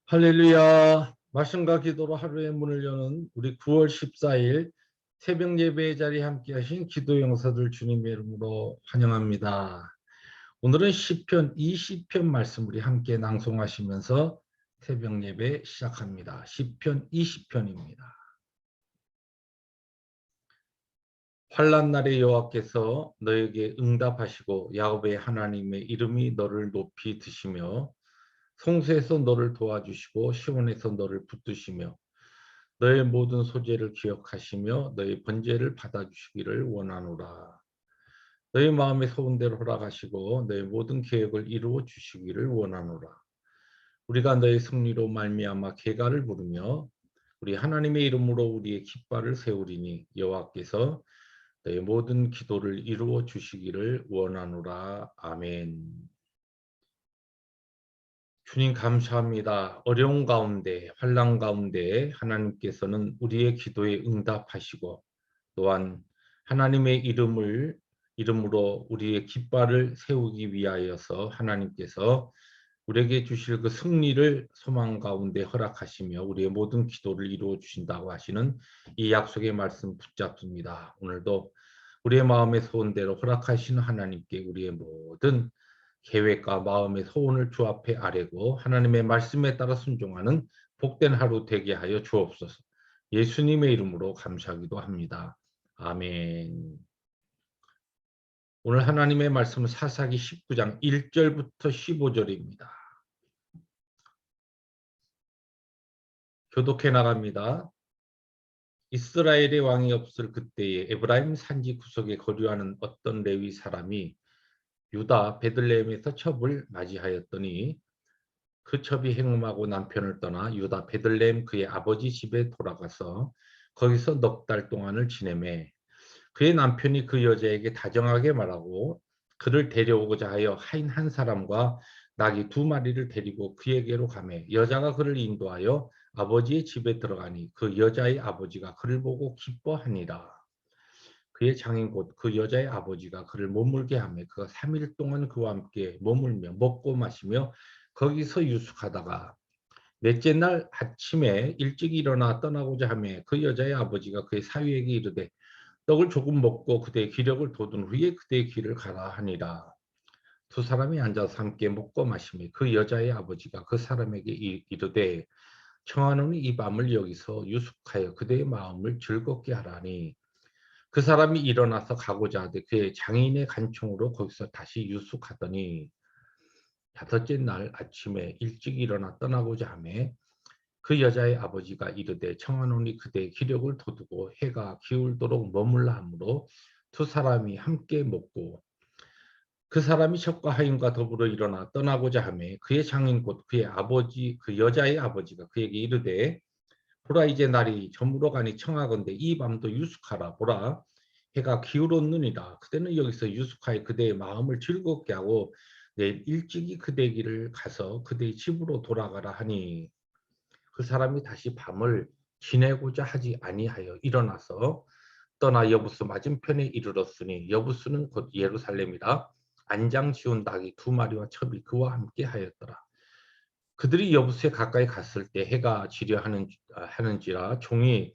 할렐루야. 말씀과 기도로 하루의 문을 여는 우리 9월 14일 새벽 예배의 자리에 함께 하신 기도 용사들 주님의 이름으로 환영합니다. 오늘은 시편 20편 말씀 우리 함께 낭송하시면서 새벽 예배 시작합니다. 시편 20편입니다. 환난 날에 여호와께서 너에게 응답하시고 야곱의 하나님의 이름이 너를 높이 드시며 성소에서 너를 도와주시고 시온에서 너를 붙드시며 너의 모든 소재를 기억하시며 너의 번제를 받아주시기를 원하노라. 너의 마음의 소원대로 허락하시고 너의 모든 계획을 이루어 주시기를 원하노라. 우리가 너의 승리로 말미암아 계가를 부르며 우리 하나님의 이름으로 우리의 깃발을 세우리니 여호와께서 너의 모든 기도를 이루어 주시기를 원하노라. 아멘. 주님 감사합니다. 어려운 가운데, 환난 가운데 하나님께서는 우리의 기도에 응답하시고 또한 하나님의 이름으로 우리의 깃발을 세우기 위하여서 하나님께서 우리에게 주실 그 승리를 소망 가운데 허락하시며 우리의 모든 기도를 이루어 주신다고 하시는 이 약속의 말씀 붙잡습니다. 오늘도 우리의 마음의 소원대로 허락하시는 하나님께 우리의 모든 계획과 마음의 소원을 주 앞에 아뢰고 하나님의 말씀에 따라 순종하는 복된 하루 되게 하여 주옵소서. 예수님의 이름으로 감사하기도 합니다. 아멘. 오늘 하나님의 말씀은 사사기 19장 1절부터 15절입니다. 교독해 나갑니다. 이스라엘의 왕이 없을 그때에 에브라임 산지 구석에 거류하는 어떤 레위 사람이 유다 베들레헴에서 첩을 맞이하였더니 그 첩이 행음하고 남편을 떠나 유다 베들레헴 그의 아버지 집에 돌아가서 거기서 넉 달 동안을 지내매 그의 남편이 그 여자에게 다정하게 말하고 그를 데려오고자 하여 하인 한 사람과 나귀 2마리를 데리고 그에게로 가매 여자가 그를 인도하여 아버지의 집에 들어가니 그 여자의 아버지가 그를 보고 기뻐하니라. 그의 장인 곧 그 여자의 아버지가 그를 머물게 하매 그가 3일 동안 그와 함께 머물며 먹고 마시며 거기서 유숙하다가 넷째 날 아침에 일찍 일어나 떠나고자 하매 그 여자의 아버지가 그의 사위에게 이르되 떡을 조금 먹고 그대의 기력을 돋운 후에 그대의 길을 가라 하니라. 두 사람이 앉아서 함께 먹고 마시며 그 여자의 아버지가 그 사람에게 이르되 청하노니 이 밤을 여기서 유숙하여 그대의 마음을 즐겁게 하라니 그 사람이 일어나서 가고자 하되 그의 장인의 간청으로 거기서 다시 유숙하더니 다섯째 날 아침에 일찍 일어나 떠나고자 하매 그 여자의 아버지가 이르되 청하노니 그대의 기력을 돋우고 해가 기울도록 머물라 하므로 두 사람이 함께 먹고 그 사람이 첩과 하인과 더불어 일어나 떠나고자 하매 그의 장인 곧 그의 아버지 그 여자의 아버지가 그에게 이르되 보라 이제 날이 저물어 가니 청하건대 이 밤도 유숙하라. 보라 해가 기울었느니라. 그대는 여기서 유숙하여 그대의 마음을 즐겁게 하고 내일 일찍이 그대 길을 가서 그대의 집으로 돌아가라 하니 그 사람이 다시 밤을 지내고자 하지 아니하여 일어나서 떠나 여부스 맞은편에 이르렀으니 여부스는 곧 예루살렘이라. 안장 지운 닭이 2마리와 첩이 그와 함께 하였더라. 그들이 여부스에 가까이 갔을 때 해가 지려 하는지라 종이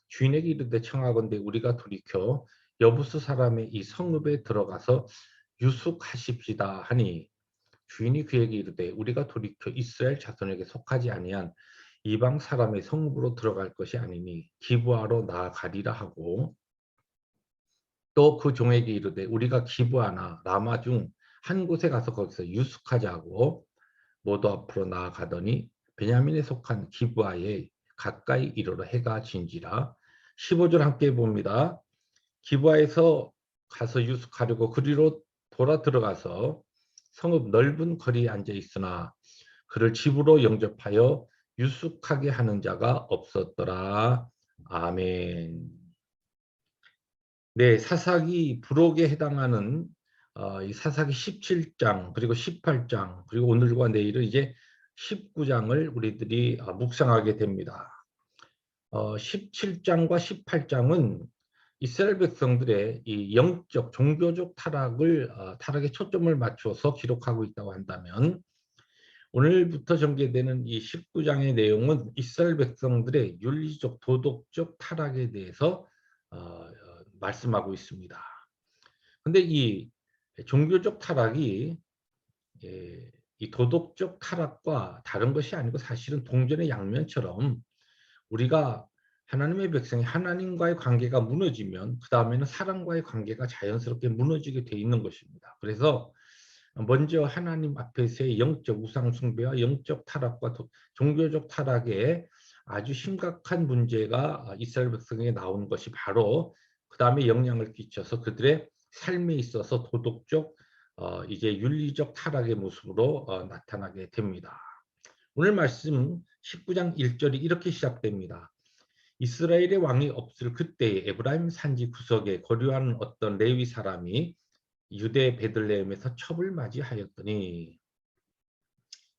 주인에게 이르되 청하건대 우리가 돌이켜 여부스 사람의 이 성읍에 들어가서 유숙하십시다 하니 주인이 그에게 이르되 우리가 돌이켜 이스라엘 자손에게 속하지 아니한 이방 사람의 성읍으로 들어갈 것이 아니니 기브아로 나아가리라 하고 또 그 종에게 이르되 우리가 기브아나 라마 중 한 곳에 가서 거기서 유숙하자고 모두 앞으로 나아가더니 베냐민에 속한 기브아에 가까이 이르러 해가 진지라. 15절 함께 봅니다. 기브아에서 가서 유숙하려고 그리로 돌아 들어가서 성읍 넓은 거리에 앉아 있으나 그를 집으로 영접하여 유숙하게 하는 자가 없었더라. 아멘. 네, 사사기 부록에 해당하는 이 사사기 17장 그리고 18장 그리고 오늘과 내일은 이제 19장을 우리들이 묵상하게 됩니다. 17장과 18장은 이스라엘 백성들의 이 영적 종교적 타락에 초점을 맞춰서 기록하고 있다고 한다면 오늘부터 전개되는 이 19장의 내용은 이스라엘 백성들의 윤리적 도덕적 타락에 대해서 말씀하고 있습니다. 근데 이 종교적 타락이 이 도덕적 타락과 다른 것이 아니고 사실은 동전의 양면처럼 우리가 하나님의 백성이 하나님과의 관계가 무너지면 그다음에는 사람과의 관계가 자연스럽게 무너지게 돼 있는 것입니다. 그래서 먼저 하나님 앞에서의 영적 우상 숭배와 영적 타락과 종교적 타락에 아주 심각한 문제가 이스라엘 백성에게 나온 것이 바로 그다음에 영향을 끼쳐서 그들의 삶에 있어서 도덕적 이제 윤리적 타락의 모습으로 나타나게 됩니다. 오늘 말씀 19장 1절이 이렇게 시작됩니다. 이스라엘의 왕이 없을 그때에 에브라임 산지 구석에 거류하는 어떤 레위 사람이 유대 베들레헴에서 첩을 맞이하였더니,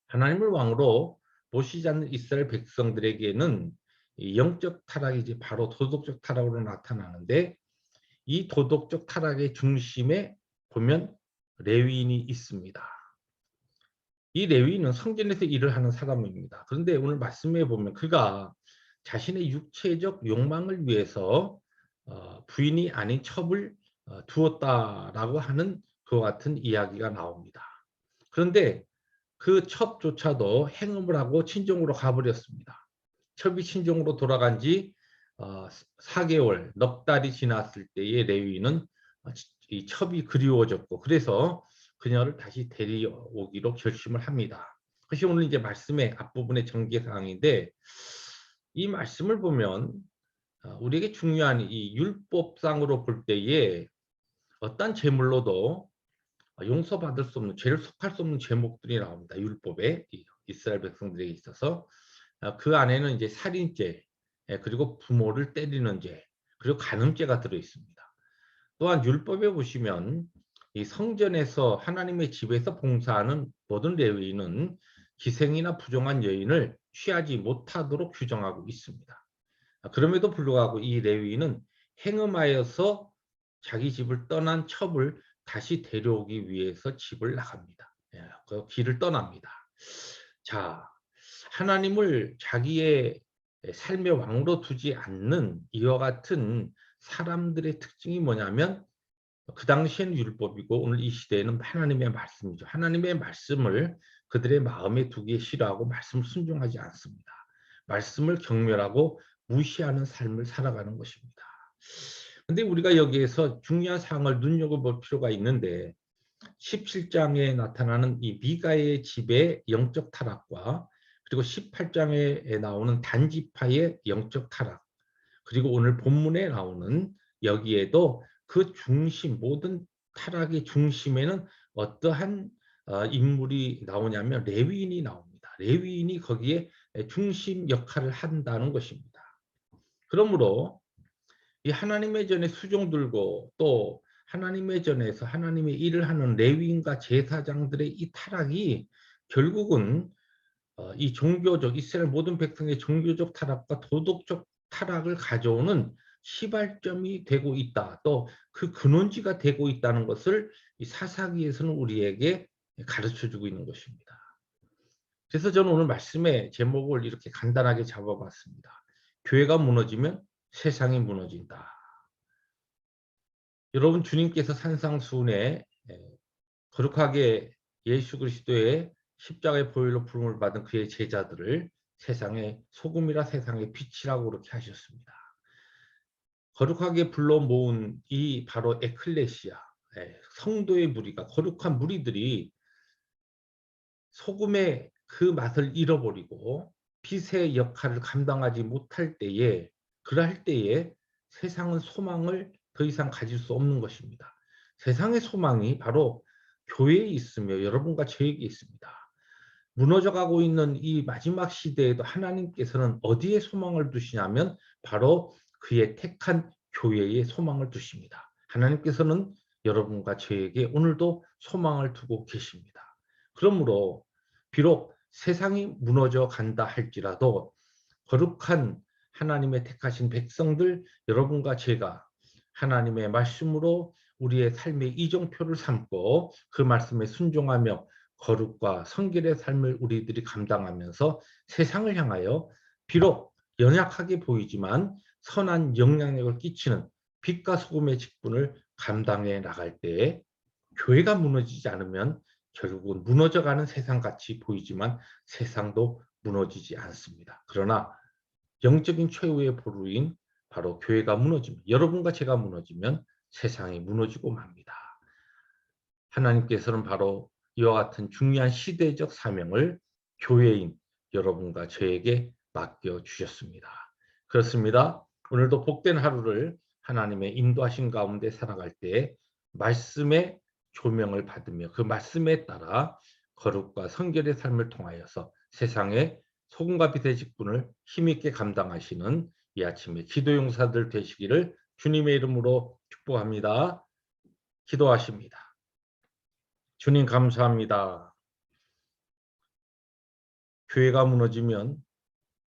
하나님을 왕으로 모시지 않는 이스라엘 백성들에게는 이 영적 타락이 이제 바로 도덕적 타락으로 나타나는데, 이 도덕적 타락의 중심에 보면 레위인이 있습니다. 이 레위인은 성전에서 일을 하는 사람입니다. 그런데 오늘 말씀에 보면 그가 자신의 육체적 욕망을 위해서 부인이 아닌 첩을 두었다라고 하는 그와 같은 이야기가 나옵니다. 그런데 그 첩조차도 행음을 하고 친정으로 가버렸습니다. 첩이 친정으로 돌아간 지 4개월, 넉 달이 지났을 때의 레위인은 이 첩이 그리워졌고, 그래서 그녀를 다시 데려오기로 결심을 합니다. 그것이 오늘 이제 말씀의 앞부분의 전개사항인데, 이 말씀을 보면 우리에게 중요한 이 율법상으로 볼 때에 어떤 제물로도 용서받을 수 없는, 죄를 속할 수 없는 제목들이 나옵니다. 율법에, 이스라엘 백성들에게 있어서. 그 안에는 이제 살인죄, 그리고 부모를 때리는 죄, 그리고 간음죄가 들어 있습니다. 또한 율법에 보시면 이 성전에서 하나님의 집에서 봉사하는 모든 레위인은 기생이나 부정한 여인을 취하지 못하도록 규정하고 있습니다. 그럼에도 불구하고 이 레위인은 행음하여서 자기 집을 떠난 첩을 다시 데려오기 위해서 집을 나갑니다. 그 길을 떠납니다. 자, 하나님을 자기의 삶의 왕으로 두지 않는 이와 같은 사람들의 특징이 뭐냐면, 그 당시에는 율법이고 오늘 이 시대에는 하나님의 말씀이죠. 하나님의 말씀을 그들의 마음에 두기에 싫어하고 말씀을 순종하지 않습니다. 말씀을 경멸하고 무시하는 삶을 살아가는 것입니다. 근데 우리가 여기에서 중요한 사항을 눈여겨볼 필요가 있는데, 17장에 나타나는 이 미가의 집의 영적 타락과 그리고 18장에 나오는 단지파의 영적 타락, 그리고 오늘 본문에 나오는 여기에도 그 중심, 모든 타락의 중심에는 어떠한 인물이 나오냐면 레위인이 나옵니다. 레위인이 거기에 중심 역할을 한다는 것입니다. 그러므로 이 하나님의 전에 수종 들고 또 하나님의 전에서 하나님의 일을 하는 레위인과 제사장들의 이 타락이 결국은 이 종교적, 이스라엘 모든 백성의 종교적 타락과 도덕적 타락을 가져오는 시발점이 되고 있다. 또 그 근원지가 되고 있다는 것을 이 사사기에서는 우리에게 가르쳐주고 있는 것입니다. 그래서 저는 오늘 말씀의 제목을 이렇게 간단하게 잡아봤습니다. 교회가 무너지면 세상이 무너진다. 여러분, 주님께서 산상수훈에 거룩하게 예수 그리스도의 십자가의 보혈로 부름을 받은 그의 제자들을 세상의 소금이라 세상의 빛이라고 그렇게 하셨습니다. 거룩하게 불러 모은 이 바로 에클레시아, 성도의 무리가, 거룩한 무리들이 소금의 그 맛을 잃어버리고 빛의 역할을 감당하지 못할 때에, 그럴 때에 세상은 소망을 더 이상 가질 수 없는 것입니다. 세상의 소망이 바로 교회에 있으며 여러분과 저에게 있습니다. 무너져가고 있는 이 마지막 시대에도 하나님께서는 어디에 소망을 두시냐면 바로 그의 택한 교회에 소망을 두십니다. 하나님께서는 여러분과 저에게 오늘도 소망을 두고 계십니다. 그러므로 비록 세상이 무너져 간다 할지라도 거룩한 하나님의 택하신 백성들 여러분과 제가 하나님의 말씀으로 우리의 삶의 이정표를 삼고 그 말씀에 순종하며 거룩과 성결의 삶을 우리들이 감당하면서 세상을 향하여 비록 연약하게 보이지만 선한 영향력을 끼치는 빛과 소금의 직분을 감당해 나갈 때에 교회가 무너지지 않으면 결국은 무너져가는 세상같이 보이지만 세상도 무너지지 않습니다. 그러나 영적인 최후의 보루인 바로 교회가 무너지면, 여러분과 제가 무너지면 세상이 무너지고 맙니다. 하나님께서는 바로 이와 같은 중요한 시대적 사명을 교회인 여러분과 저에게 맡겨주셨습니다. 그렇습니다. 오늘도 복된 하루를 하나님의 인도하신 가운데 살아갈 때 말씀의 조명을 받으며 그 말씀에 따라 거룩과 성결의 삶을 통하여서 세상에 소금과 빛의 직분을 힘있게 감당하시는 이 아침에 기도 용사들 되시기를 주님의 이름으로 축복합니다. 기도하십니다. 주님 감사합니다. 교회가 무너지면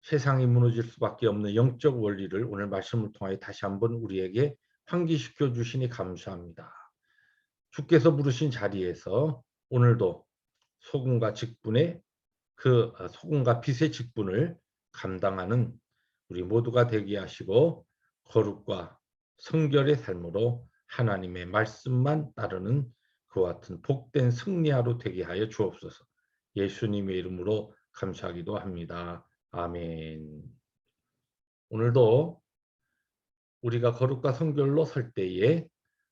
세상이 무너질 수밖에 없는 영적 원리를 오늘 말씀을 통하여 다시 한번 우리에게 환기시켜 주시니 감사합니다. 주께서 부르신 자리에서 오늘도 소금과 직분의 소금과 빛의 직분을 감당하는 우리 모두가 되게 하시고 거룩과 성결의 삶으로 하나님의 말씀만 따르는 그와 같은 복된 승리하루 되게 하여 주옵소서. 예수님의 이름으로 감사하기도 합니다. 아멘. 오늘도 우리가 거룩과 성결로 설 때에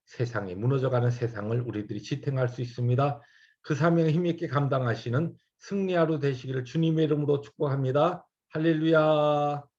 세상에 무너져가는 세상을 우리들이 지탱할 수 있습니다. 그 사명을 힘있게 감당하시는 승리하루 되시기를 주님의 이름으로 축복합니다. 할렐루야.